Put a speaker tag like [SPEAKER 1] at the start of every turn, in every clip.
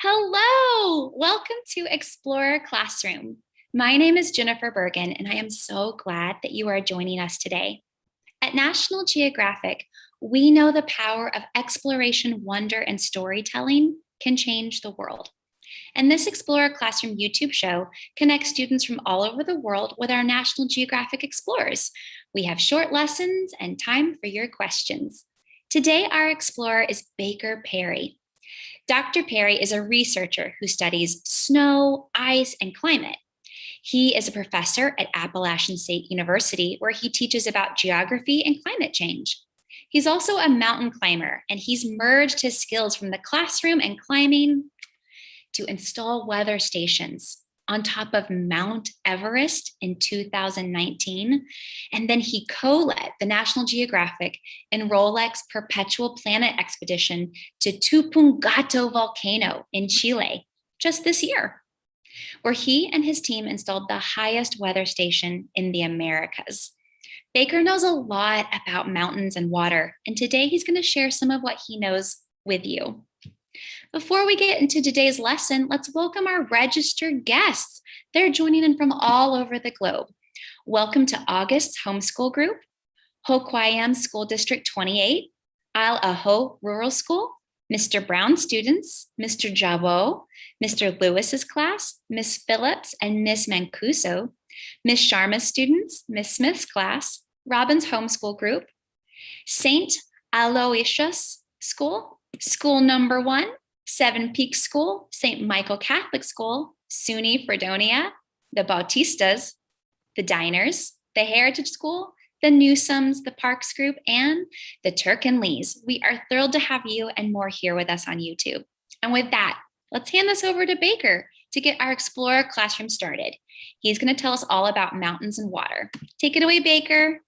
[SPEAKER 1] Hello, welcome to Explorer Classroom. My name is Jennifer Bergen, and I am so glad that you are joining us today. At National Geographic, we know the power of exploration, wonder, and storytelling can change the world. And this Explorer Classroom YouTube show connects students from all over the world with our National Geographic explorers. We have short lessons and time for your questions. Today, our explorer is Baker Perry. Dr. Perry is a researcher who studies snow, ice, and climate. He is a professor at Appalachian State University, where he teaches about geography and climate change. He's also a mountain climber, and he's merged his skills from the classroom and climbing to install weather stations on top of Mount Everest in 2019. And then he co-led the National Geographic and Rolex Perpetual Planet expedition to Tupungato Volcano in Chile just this year, where he and his team installed the highest weather station in the Americas. Baker knows a lot about mountains and water, and today he's going to share some of what he knows with you. Before we get into today's lesson, let's welcome our registered guests. They're joining in from all over the globe. Welcome to August's homeschool group, Hoquiam School District 28, Isle Aho Rural School, Mr. Brown students, Mr. Jabo, Mr. Lewis's class, Miss Phillips and Miss Mancuso, Miss Sharma's students, Miss Smith's class, Robin's homeschool group, St. Aloysius School, School number 1, Seven Peaks School, St. Michael Catholic School, SUNY Fredonia, the Bautistas, the Diners, the Heritage School, the Newsomes, the Parks Group, and the Turk and Lees. We are thrilled to have you and more here with us on YouTube. And with that, let's hand this over to Baker to get our Explorer Classroom started. He's going to tell us all about mountains and water. Take it away, Baker.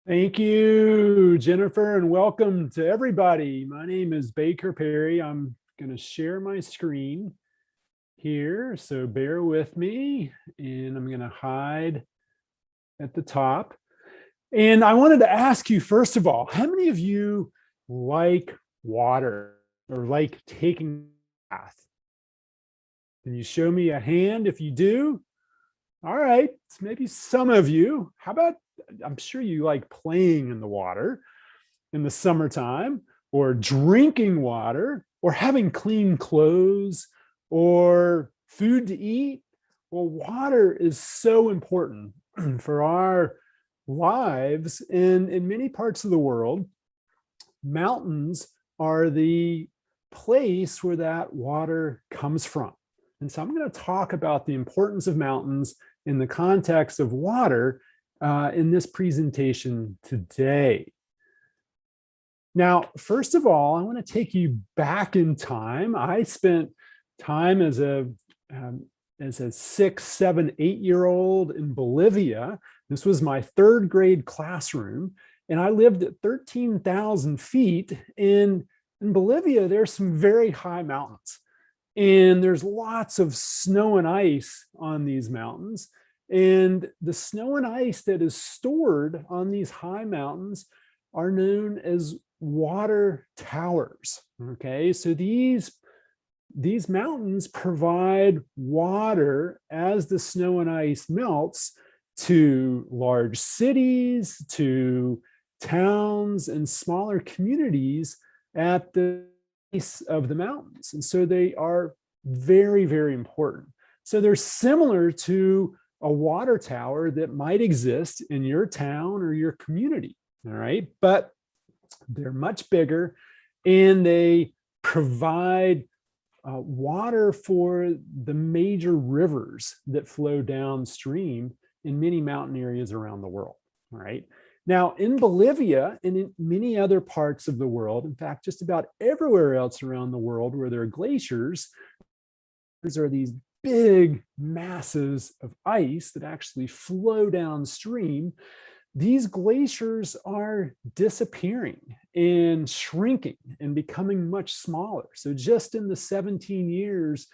[SPEAKER 2] Thank you, Jennifer, and welcome to everybody. My name is Baker Perry. I'm going to share my screen here, so bear with me, and I'm going to hide at the top. And I wanted to ask you, first of all, how many of you like water or like taking a bath? Can you show me a hand if you do? All right, it's maybe some of you. How about, I'm sure you like playing in the water in the summertime, or drinking water, or having clean clothes, or food to eat. Well, water is so important for our lives. And in many parts of the world, mountains are the place where that water comes from. And so I'm going to talk about the importance of mountains in the context of water in this presentation today. Now, first of all, I want to take you back in time. I spent time as a 6, 7, 8-year-old in Bolivia. This was my 3rd grade classroom, and I lived at 13,000 feet. In Bolivia, there's some very high mountains, and there's lots of snow and ice on these mountains. And the snow and ice that is stored on these high mountains are known as water towers. Okay, so these mountains provide water as the snow and ice melts to large cities, to towns and smaller communities at the base of the mountains. And so they are very, very important. So they're similar to a water tower that might exist in your town or your community, all right? But they're much bigger, and they provide water for the major rivers that flow downstream in many mountain areas around the world, all right? Now, in Bolivia and in many other parts of the world, in fact, just about everywhere else around the world where there are glaciers, there are these big masses of ice that actually flow downstream. These glaciers are disappearing and shrinking and becoming much smaller. So just in the 17 years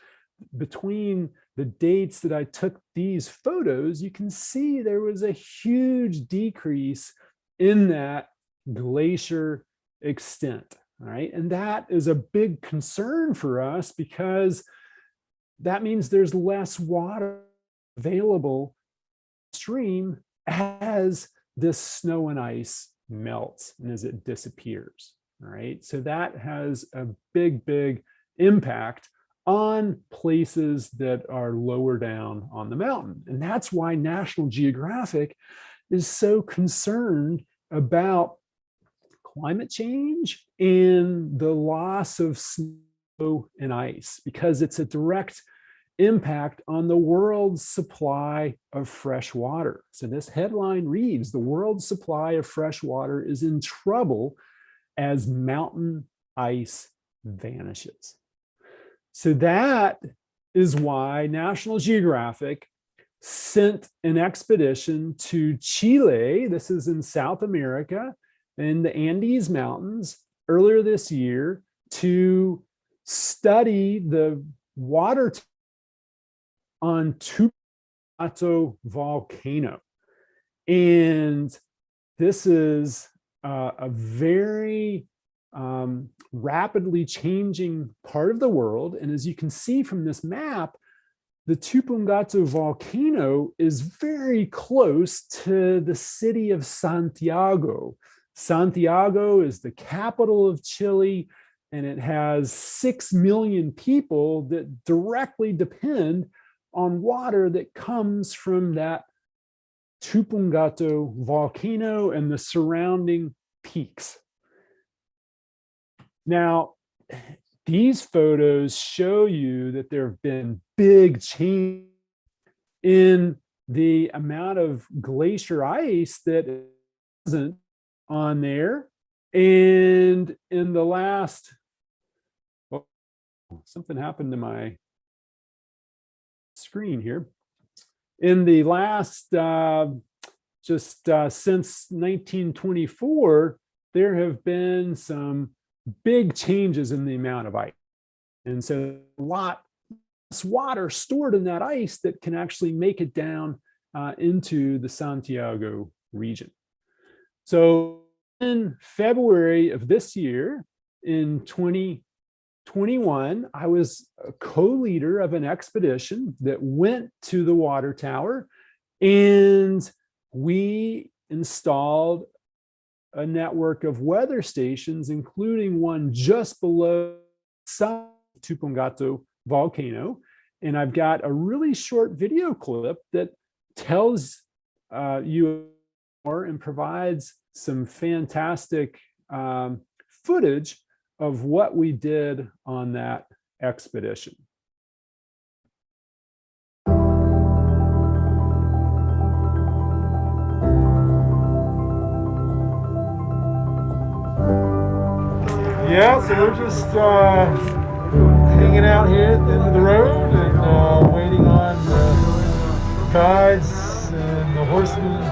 [SPEAKER 2] between the dates that I took these photos, you can see there was a huge decrease in that glacier extent. All right. And that is a big concern for us because that means there's less water available stream as this snow and ice melts and as it disappears. All right. So that has a big impact on places that are lower down on the mountain. And that's why National Geographic is so concerned about climate change and the loss of snow and ice, because it's a direct impact on the world's supply of fresh water. So this headline reads, "The world's supply of fresh water is in trouble as mountain ice vanishes." So that is why National Geographic sent an expedition to Chile. This is in South America, in the Andes Mountains, earlier this year, to study the water on Tupungato Volcano. And this is a very rapidly changing part of the world. And as you can see from this map, the Tupungato Volcano is very close to the city of Santiago. Santiago is the capital of Chile, and it has 6 million people that directly depend on water that comes from that Tupungato volcano and the surrounding peaks. Now, these photos show you that there have been big change in the amount of glacier ice that isn't on there. And in the last, oh, something happened to my screen here. In the last, since 1924, there have been some big changes in the amount of ice. And so a lot less water stored in that ice that can actually make it down into the Santiago region. So in February of this year, in 2021, I was a co-leader of an expedition that went to the water tower, and we installed a network of weather stations, including one just below Tupungato volcano. And I've got a really short video clip that tells you more and provides some fantastic footage of what we did on that expedition.
[SPEAKER 3] Yeah, so we're just hanging out here at the end of the road and waiting on the guides and the horsemen.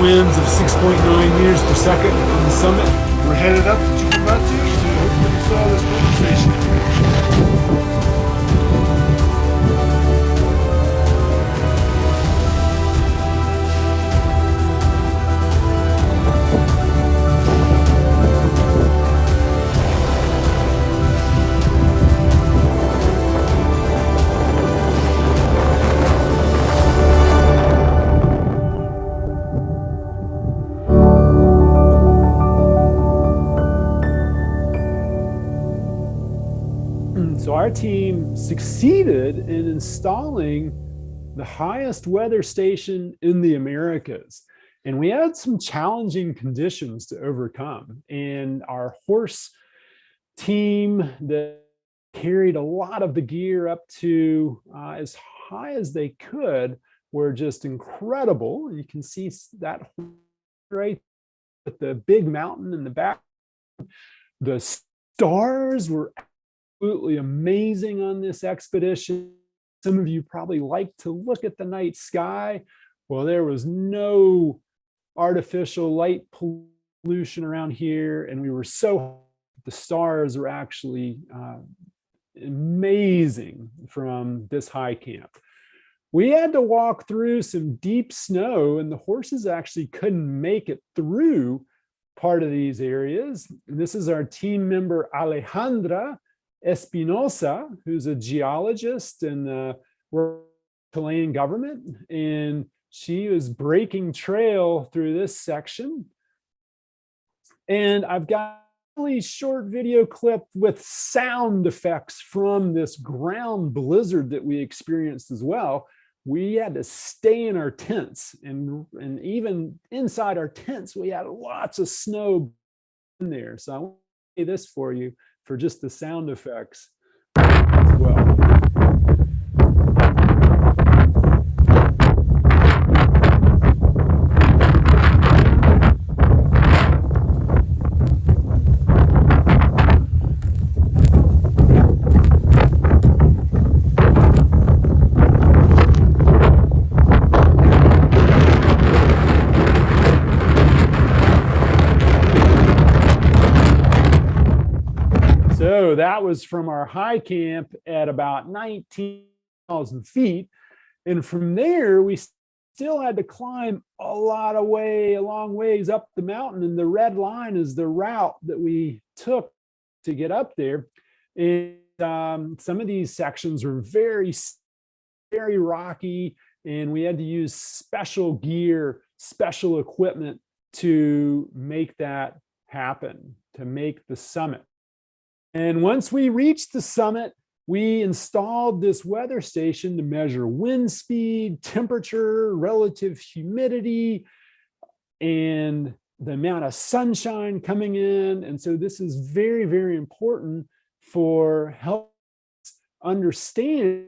[SPEAKER 3] Winds of 6.9 meters per second on the summit. We're headed up to Tupungato to hopefully install this weather station.
[SPEAKER 2] So our team succeeded in installing the highest weather station in the Americas. And we had some challenging conditions to overcome. And our horse team that carried a lot of the gear up to as high as they could were just incredible. You can see that right with the big mountain in the back. The stars were absolutely amazing on this expedition. Some of you probably like to look at the night sky. Well, there was no artificial light pollution around here, and we were so the stars were actually amazing from this high camp. We had to walk through some deep snow, and the horses actually couldn't make it through part of these areas. And this is our team member Alejandra Espinosa, who's a geologist and works for the Chilean government, and she was breaking trail through this section. And I've got a really short video clip with sound effects from this ground blizzard that we experienced as well. We had to stay in our tents, and even inside our tents, we had lots of snow in there. So I want to play this for you for just the sound effects as well. So that was from our high camp at about 19,000 feet. And from there, we still had to climb a long ways up the mountain. And the red line is the route that we took to get up there. And some of these sections were very, very rocky. And we had to use special gear, special equipment to make that happen, to make the summit. And once we reached the summit, we installed this weather station to measure wind speed, temperature, relative humidity, and the amount of sunshine coming in. And so this is very, very important for helping us understand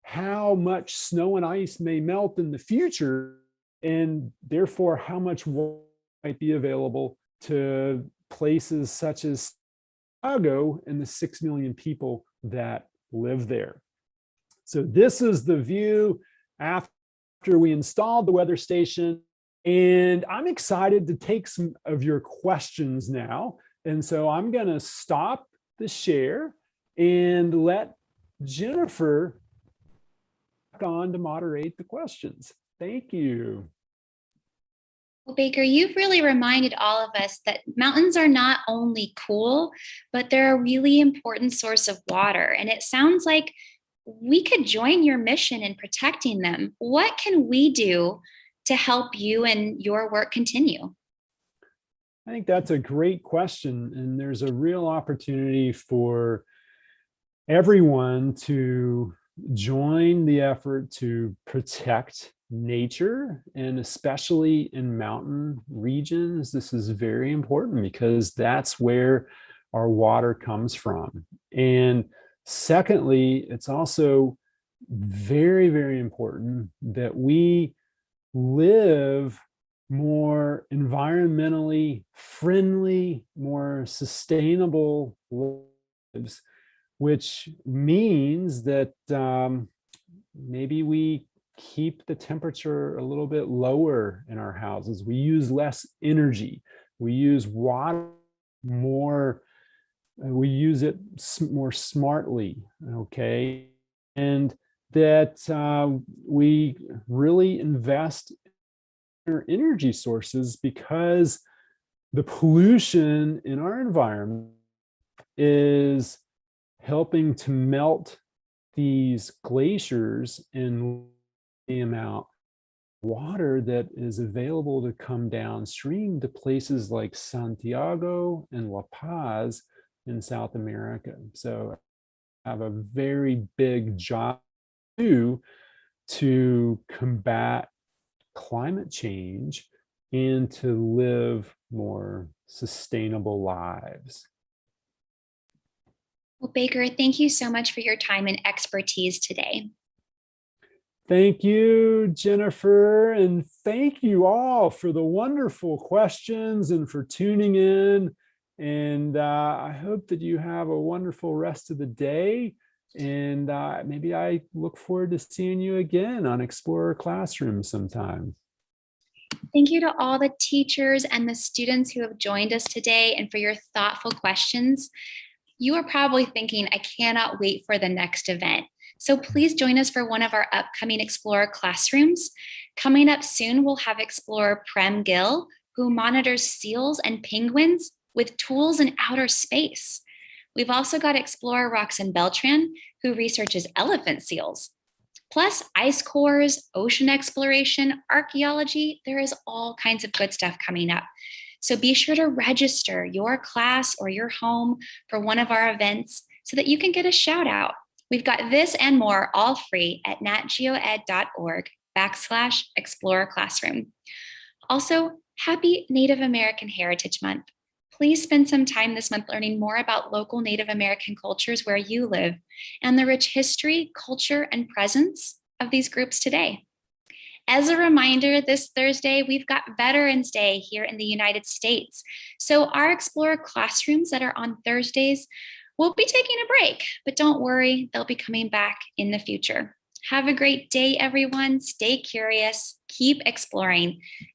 [SPEAKER 2] how much snow and ice may melt in the future, and therefore how much water might be available to places such as Chicago and the 6 million people that live there. So this is the view after we installed the weather station. And I'm excited to take some of your questions now. And so I'm going to stop the share and let Jennifer back on to moderate the questions. Thank you.
[SPEAKER 1] Well, Baker, you've really reminded all of us that mountains are not only cool, but they're a really important source of water. And it sounds like we could join your mission in protecting them. What can we do to help you and your work continue?
[SPEAKER 2] I think that's a great question. And there's a real opportunity for everyone to join the effort to protect nature, and especially in mountain regions. This is very important because that's where our water comes from. And secondly, it's also very, very important that we live more environmentally friendly, more sustainable lives, which means that maybe we keep the temperature a little bit lower in our houses. We use less energy. We use water more. We use it more smartly, okay? And that we really invest in our energy sources, because the pollution in our environment is helping to melt these glaciers and the amount of water that is available to come downstream to places like Santiago and La Paz in South America. So I have a very big job to do to combat climate change and to live more sustainable lives.
[SPEAKER 1] Well, Baker, thank you so much for your time and expertise today.
[SPEAKER 2] Thank you, Jennifer, and thank you all for the wonderful questions and for tuning in. And I hope that you have a wonderful rest of the day. And maybe I look forward to seeing you again on Explorer Classroom sometime.
[SPEAKER 1] Thank you to all the teachers and the students who have joined us today and for your thoughtful questions. You are probably thinking, I cannot wait for the next event. So please join us for one of our upcoming Explorer classrooms. Coming up soon, we'll have Explorer Prem Gill, who monitors seals and penguins with tools in outer space. We've also got Explorer Roxanne Beltran, who researches elephant seals. Plus ice cores, ocean exploration, archaeology, there is all kinds of good stuff coming up. So be sure to register your class or your home for one of our events so that you can get a shout out. We've got this and more all free at natgeoed.org/Explorer Classroom. Also, happy Native American Heritage Month. Please spend some time this month learning more about local Native American cultures where you live and the rich history, culture, and presence of these groups today. As a reminder, this Thursday, we've got Veterans Day here in the United States. So our Explorer classrooms that are on Thursdays will be taking a break, but don't worry, they'll be coming back in the future. Have a great day, everyone. Stay curious, keep exploring,